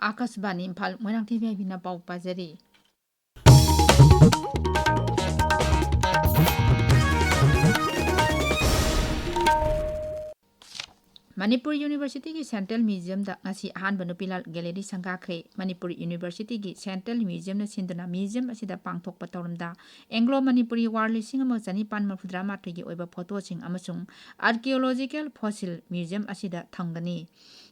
आकाशवाणी इम्फाल मोइरांगथेम इबेहाइबिना पाउ पाजरी Manipuri University की Central Museum दा ngasi ahanba nupilar gallery sangakre Manipuri University की Central Museum na sinduna museum asida pangthokpa tawramda Anglo Manipuri War lising ama chanipan mafudra mathoi gi oiba photo sing amasung archaeological fossil museum asida thangani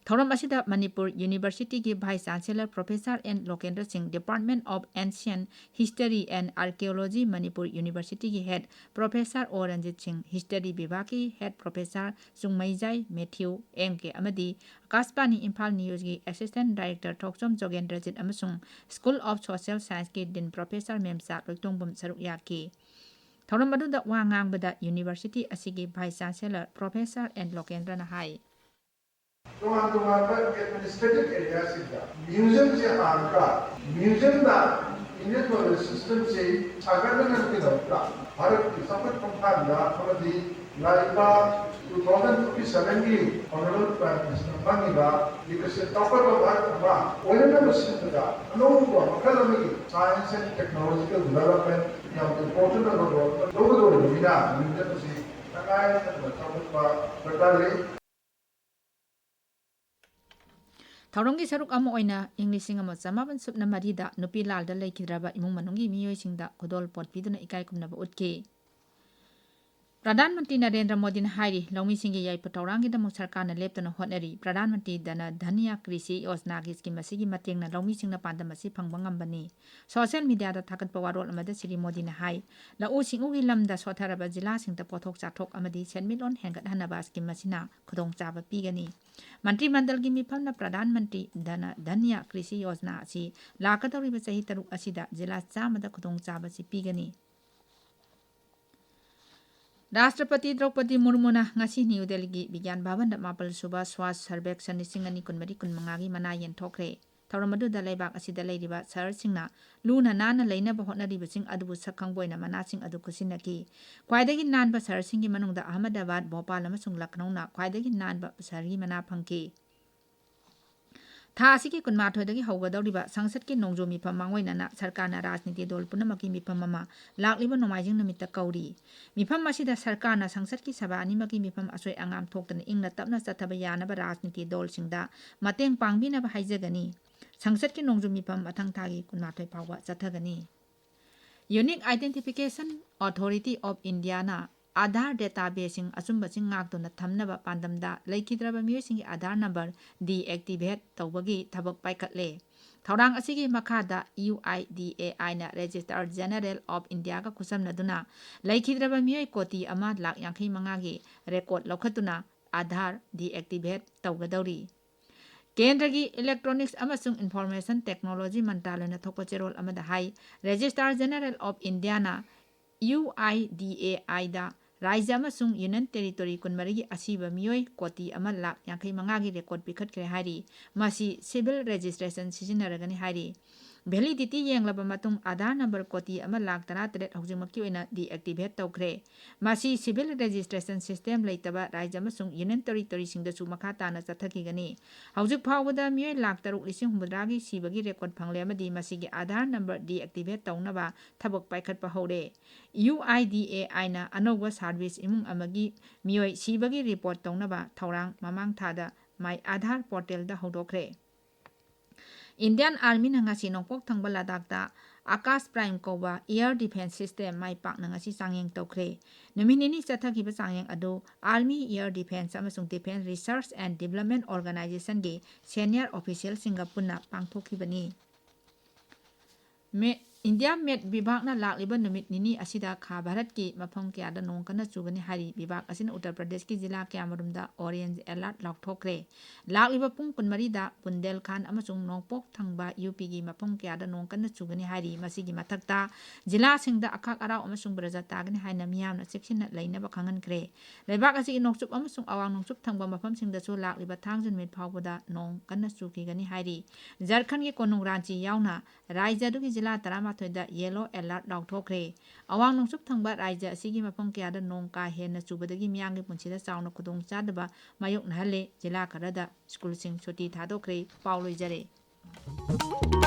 Thoram asida Manipur University की Vice Chancellor Professor N Lokendra Singh Department of Ancient History and Archaeology Manipur University की Head Professor Oranjit Singh History विभाग की Head Professor Sungmaijai Matthew MK amadi Kaspani Imphal News की Assistant Director Thoksom Jogendrajit amasung School of Social Science की Dean Professor Memsa Loitongbum saruk yaki Thoram aduda wa ngangbada University asigi Vice Chancellor Professor N Lokendra na hai administrative areas museum से आंका museum दा Indian tourist system से सागरनगर के दौरा भारत की सफर पंखाला हमारी लाइबा 2027 की honorable prime minister बनीबा विकसित टॉपर भारत का ओरिजिनल सिस्टम का अनोखा मकल में science and technological development yang important लोग बिना museum से नगाए topper बटाले Thaurongi saruk ama oina Englising ama chamaban supna marida nupi lalda leikidraba imung manungi miyoi singda kodol pot piduna ikai kumnaba utke Pradhan Mantri Narendra Modi na hairi laumi singi yai pataurangi da sarkar na leptana hotnari Pradhan Mantri dana dhaniya krisi yojna ki scheme asigi mateng na laumi singna pandamasi phangbangam bani social media da thakat pawarol amada Sri Modi na hai la u singu gi lamda sotharaba jila singta pothok chathok amadi senmilon hengat hanaba scheme asina khudong chaba pigani Mantri Mandal ki mifam na Pradhan Mantri dana dhaniya krisi yojna asi lakatauri ba chahi taruk asida jila chamada khudong chaba si pigani Rashtrapati Draupadi Murmu na ngasi New Delhi gi Vigyan Bhavan da mapal suba swas sarvekshan nisingani kunmari kunmangagi mana yen thokre Thauramadu da leibak asida leiriba sar singna luna nana leina ba hotnari basing adubu sakhangboina mana sing adu kusinaki khwaidagi nan ba sar singi manungda Ahmedabad Bhopal amasung Lucknow na khwaidagi nan ba sari mana phangki Tha asigi kunmathoi haugadawriba sangsat ki nongjo mifam mangoinana sarkarna rajniti dol punamaki mifam ama lakliba nomaijing namitta kauri mifam asida sarkarna sangsat ki sabha animaki mifam asoi angam thoktana ingna tapna chathaba yanaba rajniti dol singda mateng pangbina ba haijagani sangsat ki nongjo mifam athang thagi kunmathoi phawa chathagani Unique Identification Authority of India na Aadhaar database sing asumba sing ngak na thamnaba pandamda leikidraba miyoi sing Aadhaar number deactivate tawbagi thabak paikatle Thaurang asigi makhada UIDAI na Registrar General of India ka khusamna duna leikidraba miyoi koti ama lak yankhi mangagi record lokhatuna Aadhaar deactivate tawgadawri Kendra ki Electronics amasung Information Technology Mantralayana na thokpa cherol amada hai Registrar General of India na UIDAI da Rajya amasung Union Territory kunmarigi asiba miyoi koti ama lak yankhi mangagi record pikhatkre hari masi civil registration sijinaragani hari validity yenglaba matung Aadhaar number koti ama lak 13 haujimakki oina deactivate tawkhre masi civil registration system leitaba Rajya amasung Union Territory singdasu makha tana chathakigani haujik phawbada miyoi lak 3,900 gi sibagi record phangle amadi masigi Aadhaar number deactivate tawnaba thabak paikhatpa hore UIDAI na anoba service imung amagi miyoi sibagi report tawnaba thaurang mamang thada my Aadhaar portal da hodokre Indian Army na ngasi nongpok thangba Ladakh da Akash Prime koba Air Defense System mai pak na ngasi sangyeng tawkhre naminini chathakiba sangyeng adu Army Air Defense amasung Defense Research and Development Organization gi senior official Singapore pangthokibani India Met Vibhag na lakliba numit nini asida kha Bharat ki mafam kya da nong kana chugani hari Vibhag asin Uttar Pradesh ki jila kyamarum da orange alert laukthokre lakliba pung kunmari da Bundelkhand amasung nongpok thangba UP gi mafam kya da nong kana chugani hari masigi mathakta jila singda akhak arau amasung brajata gani haina miyamna section laina ba khangan kre lebak asigi nongchup amasung awang nongchup thangba mafam singda chu lakliba thangjun mit phawboda nong kana chuki gani hari Jharkhand ki konung ranchi yauna Rajya du ki jila tarama thoida yellow alert laukthokre awang nongsup thangba Rajya asigi mafam kya da nong ka hena chubadagi miyamgi punsida chawna khudong chadaba mayok nahale jila kharada school sing chuti thadokre pauloi jare ꯍꯥꯏꯔꯤ